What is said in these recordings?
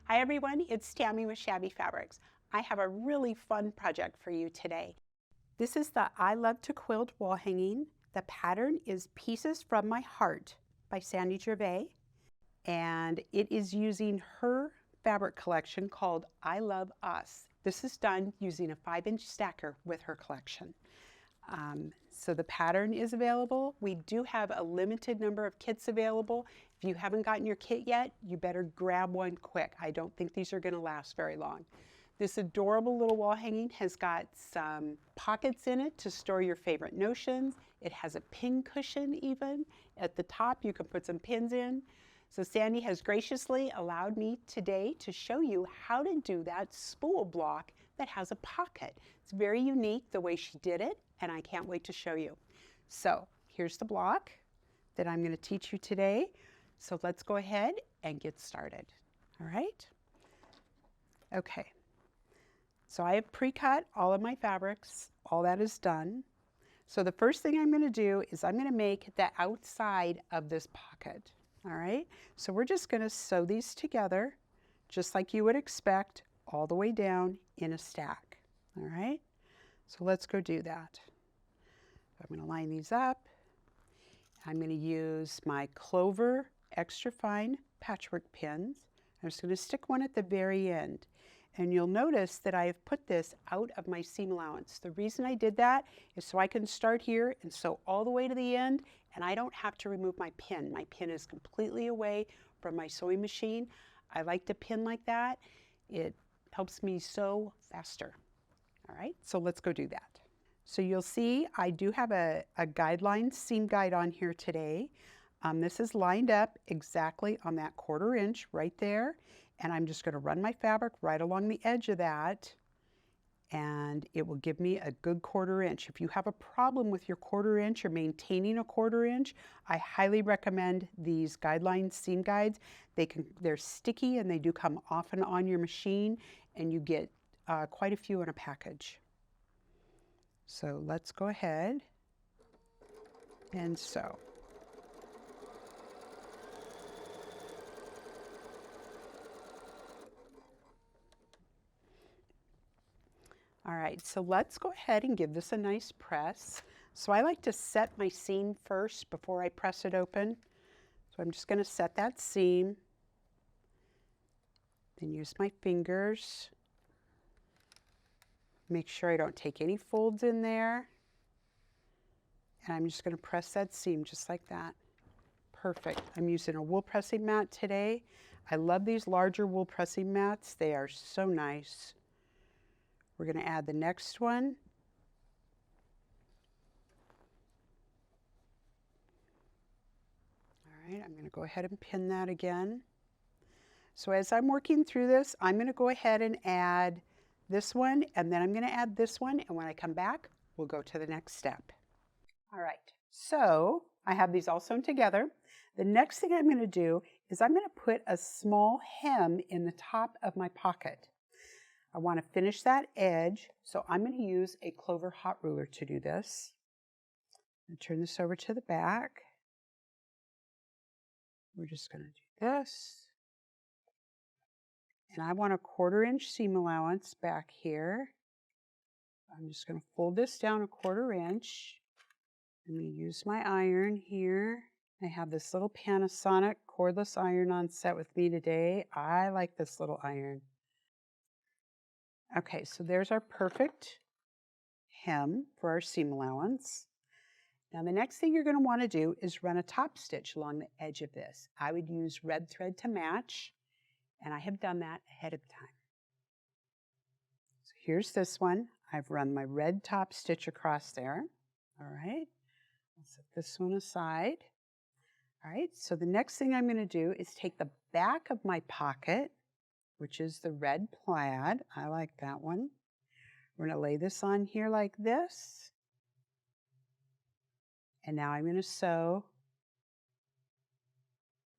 Hi everyone, it's Tammy with Shabby Fabrics. I have a really fun project for you today. This is the I Love to Quilt wall hanging. The pattern is Pieces from My Heart by Sandy Gervais, and it is using her fabric collection called I Love Us. This is done using a 5-inch stacker with her collection. So the pattern is available. We do have a limited number of kits available. If you haven't gotten your kit yet, you better grab one quick. I don't think these are going to last very long. This adorable little wall hanging has got some pockets in it to store your favorite notions. It has a pin cushion even. At the top you can put some pins in. So Sandy has graciously allowed me today to show you how to do that spool block that has a pocket. It's very unique the way she did it, and I can't wait to show you. So here's the block that I'm going to teach you today. So let's go ahead and get started. All right? Okay. So I have pre-cut all of my fabrics. All that is done. So the first thing I'm going to do is I'm going to make the outside of this pocket. All right? So we're just going to sew these together just like you would expect, all the way down in a stack. All right? So let's go do that. I'm going to line these up. I'm going to use my Clover extra fine patchwork pins. I'm just going to stick one at the very end. And you'll notice that I have put this out of my seam allowance. The reason I did that is so I can start here and sew all the way to the end, and I don't have to remove my pin. My pin is completely away from my sewing machine. I like to pin like that. It helps me sew faster. All right, so let's go do that. So you'll see I do have a guideline seam guide on here today. This is lined up exactly on that 1/4 inch right there. And I'm just going to run my fabric right along the edge of that, and it will give me a good 1/4 inch. If you have a problem with your 1/4 inch or maintaining a 1/4 inch, I highly recommend these guideline seam guides. They're sticky and they do come off and on your machine, and you get quite a few in a package. So let's go ahead and sew. All right, so let's go ahead and give this a nice press. So I like to set my seam first before I press it open. So I'm just going to set that seam, then use my fingers. Make sure I don't take any folds in there. And I'm just going to press that seam just like that. Perfect. I'm using a wool pressing mat today. I love these larger wool pressing mats. They are so nice. We're going to add the next one. All right, I'm going to go ahead and pin that again. So as I'm working through this, I'm going to go ahead and add this one, and then I'm going to add this one, and when I come back, we'll go to the next step. All right, so I have these all sewn together. The next thing I'm going to do is I'm going to put a small hem in the top of my pocket. I want to finish that edge, so I'm going to use a Clover hot ruler to do this. I'm going to turn this over to the back. We're just going to do this. And I want a 1/4 inch seam allowance back here. I'm just going to fold this down a 1/4 inch. I'm going to use my iron here. I have this little Panasonic cordless iron on set with me today. I like this little iron. Okay, so there's our perfect hem for our seam allowance. Now the next thing you're going to want to do is run a top stitch along the edge of this. I would use red thread to match, and I have done that ahead of time. So here's this one. I've run my red top stitch across there. All right, I'll set this one aside. All right, so the next thing I'm going to do is take the back of my pocket, which is the red plaid. I like that one. We're going to lay this on here like this. And now I'm going to sew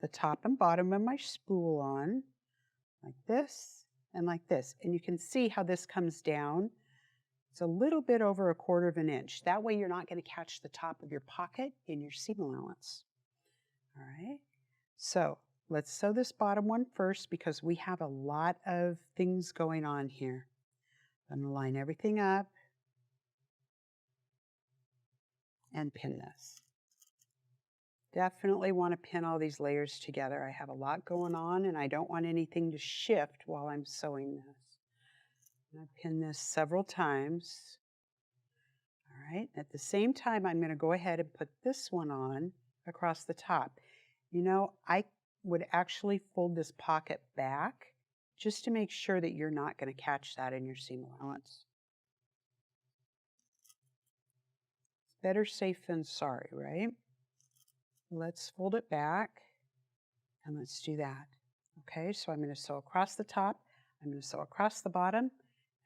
the top and bottom of my spool on like this and like this. And you can see how this comes down. It's a little bit over a 1/4 inch. That way you're not going to catch the top of your pocket in your seam allowance. All right. So let's sew this bottom one first because we have a lot of things going on here. I'm going to line everything up and pin this. Definitely want to pin all these layers together. I have a lot going on and I don't want anything to shift while I'm sewing this. I'm going to pin this several times. All right, at the same time, I'm going to go ahead and put this one on across the top. You know, I would actually fold this pocket back just to make sure that you're not going to catch that in your seam allowance. It's better safe than sorry, right? Let's fold it back and let's do that. Okay, so I'm going to sew across the top, I'm going to sew across the bottom,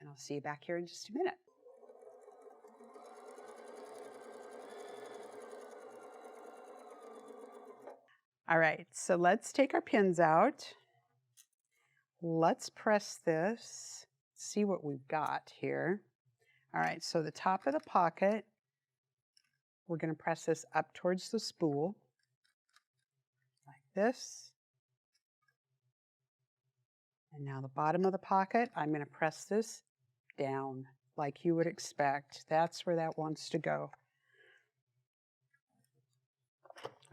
and I'll see you back here in just a minute. All right, so let's take our pins out. Let's press this, see what we've got here. All right, so the top of the pocket, we're going to press this up towards the spool, like this. And now the bottom of the pocket, I'm going to press this down like you would expect. That's where that wants to go.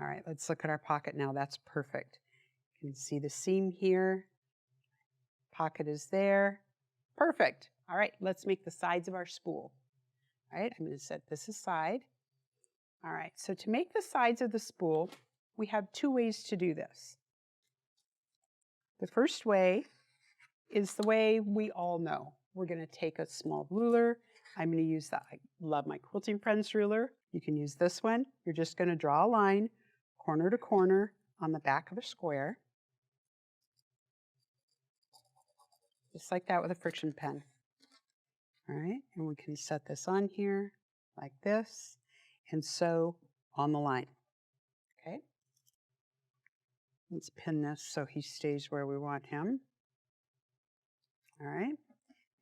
All right, let's look at our pocket now. That's perfect. You can see the seam here. Pocket is there. Perfect. All right, let's make the sides of our spool. All right, I'm going to set this aside. All right, so to make the sides of the spool, we have two ways to do this. The first way is the way we all know. We're going to take a small ruler. I'm going to use that. I love my Quilting Friends ruler. You can use this one. You're just going to draw a line corner to corner on the back of a square. Just like that with a friction pen. All right, and we can set this on here like this and sew on the line. Okay. Let's pin this so he stays where we want him. All right.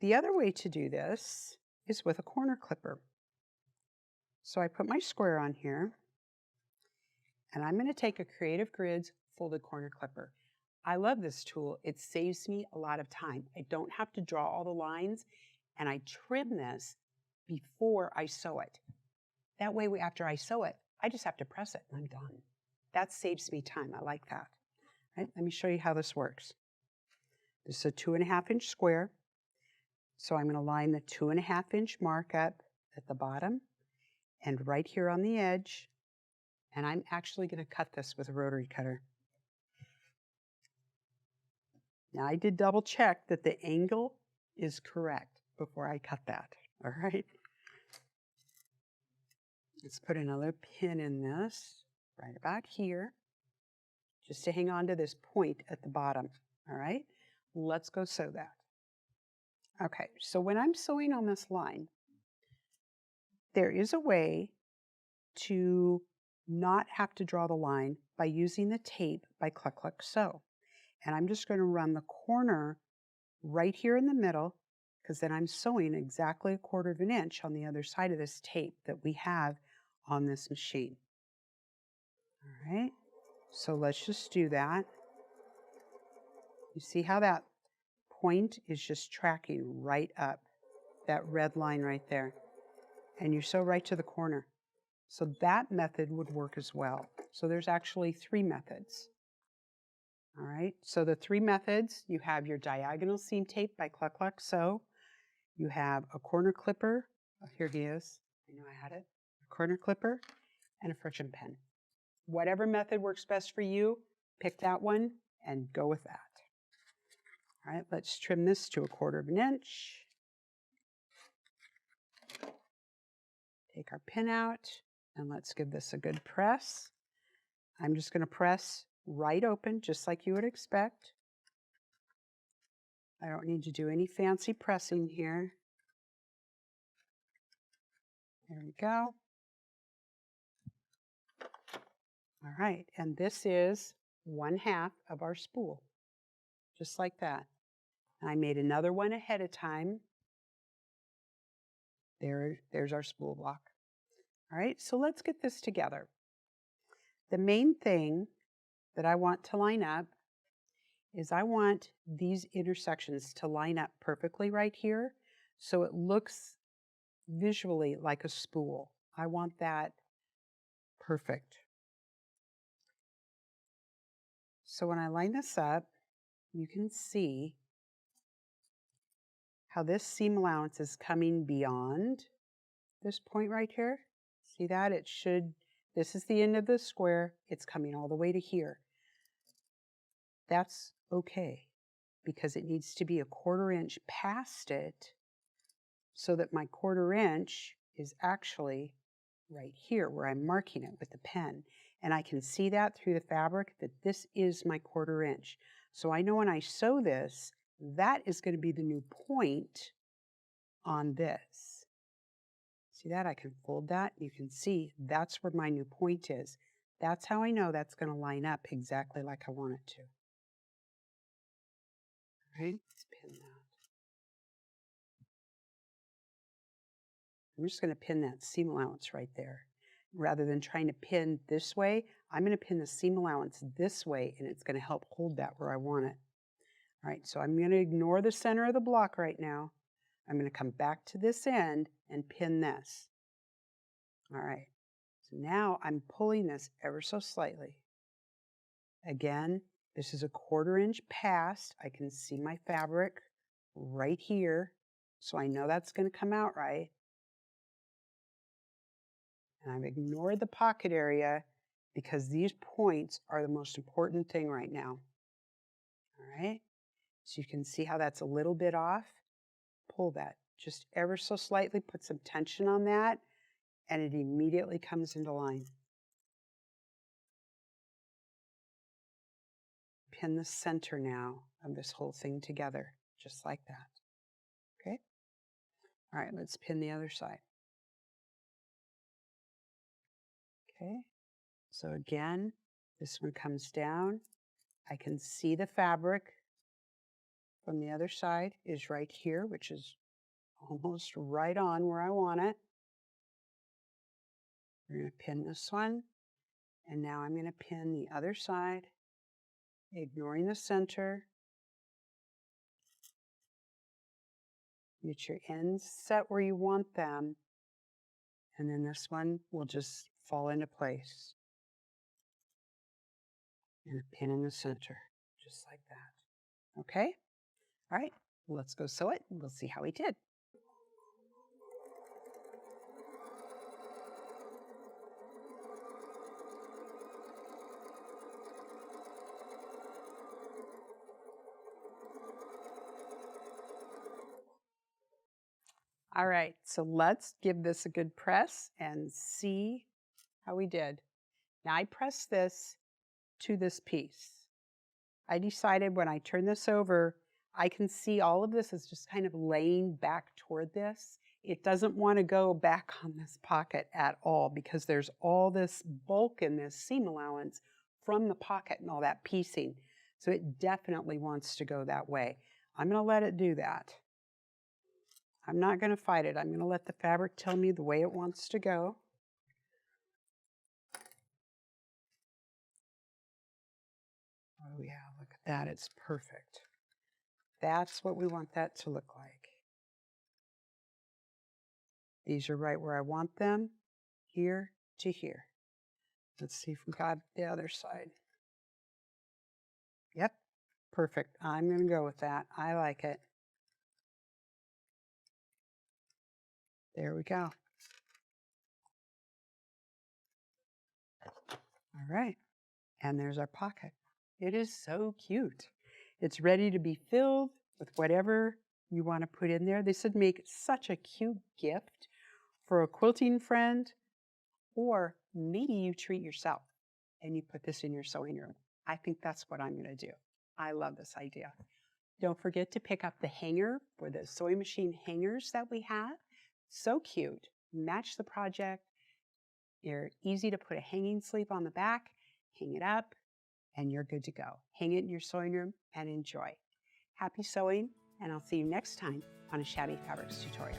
The other way to do this is with a corner clipper. So I put my square on here, and I'm going to take a Creative Grids folded corner clipper. I love this tool. It saves me a lot of time. I don't have to draw all the lines, and I trim this before I sew it. That way, after I sew it, I just have to press it and I'm done. That saves me time. I like that. Right, let me show you how this works. This is a 2.5-inch square. So I'm going to line the 2.5-inch mark up at the bottom and right here on the edge. And I'm actually going to cut this with a rotary cutter. Now I did double check that the angle is correct before I cut that. All right. Let's put another pin in this right about here, just to hang on to this point at the bottom. All right. Let's go sew that. Okay, so when I'm sewing on this line, there is a way to not have to draw the line by using the tape by Cluck Cluck Sew. And I'm just going to run the corner right here in the middle, because then I'm sewing exactly 1/4 inch on the other side of this tape that we have on this machine. All right, so let's just do that. You see how that point is just tracking right up, that red line right there. And you sew right to the corner. So that method would work as well. So there's actually 3 methods. All right, so the 3 methods, you have your diagonal seam tape by Cluck Cluck Sew. You have a corner clipper. Oh, here he is. I know I had it. A corner clipper and a friction pen. Whatever method works best for you, pick that one and go with that. All right, let's trim this to 1/4 inch. Take our pin out and let's give this a good press. I'm just going to press right open, just like you would expect. I don't need to do any fancy pressing here. There we go. All right, and this is 1/2 of our spool, just like that. I made another one ahead of time. There's our spool block. All right, so let's get this together. The main thing that I want to line up is I want these intersections to line up perfectly right here so it looks visually like a spool. I want that perfect. So when I line this up, you can see how this seam allowance is coming beyond this point right here. See that? It should, this is the end of the square. It's coming all the way to here. That's okay because it needs to be a 1/4 inch past it so that my 1/4 inch is actually right here where I'm marking it with the pen. And I can see that through the fabric that this is my 1/4 inch. So I know when I sew this, that is going to be the new point on this. See that? I can fold that. You can see that's where my new point is. That's how I know that's going to line up exactly like I want it to. All right, let's pin that. I'm just going to pin that seam allowance right there. Rather than trying to pin this way, I'm going to pin the seam allowance this way, and it's going to help hold that where I want it. All right, so I'm going to ignore the center of the block right now. I'm going to come back to this end and pin this. All right, so now I'm pulling this ever so slightly. Again, this is a 1/4 inch past. I can see my fabric right here, so I know that's going to come out right. And I've ignored the pocket area because these points are the most important thing right now. All right, so you can see how that's a little bit off. Pull that just ever so slightly, put some tension on that, and it immediately comes into line. Pin the center now of this whole thing together, just like that. Okay? All right, let's pin the other side. Okay, so again, this one comes down. I can see the fabric from the other side is right here, which is almost right on where I want it. We're going to pin this one, and now I'm going to pin the other side, ignoring the center. Get your ends set where you want them, and then this one will just fall into place. And a pin in the center, just like that. Okay? All right, let's go sew it, and we'll see how we did. All right, so let's give this a good press and see how we did. Now I pressed this to this piece. I decided when I turn this over, I can see all of this is just kind of laying back toward this. It doesn't want to go back on this pocket at all because there's all this bulk in this seam allowance from the pocket and all that piecing. So it definitely wants to go that way. I'm going to let it do that. I'm not going to fight it. I'm going to let the fabric tell me the way it wants to go. Oh yeah, look at that. It's perfect. That's what we want that to look like. These are right where I want them, here to here. Let's see if we got the other side. Yep, perfect. I'm going to go with that. I like it. There we go. All right, and there's our pocket. It is so cute. It's ready to be filled with whatever you want to put in there. This would make such a cute gift for a quilting friend, or maybe you treat yourself and you put this in your sewing room. I think that's what I'm going to do. I love this idea. Don't forget to pick up the hanger for the sewing machine hangers that we have. So cute. Match the project. They're easy to put a hanging sleeve on the back, hang it up, and you're good to go. Hang it in your sewing room and enjoy. Happy sewing, and I'll see you next time on a Shabby Fabrics tutorial.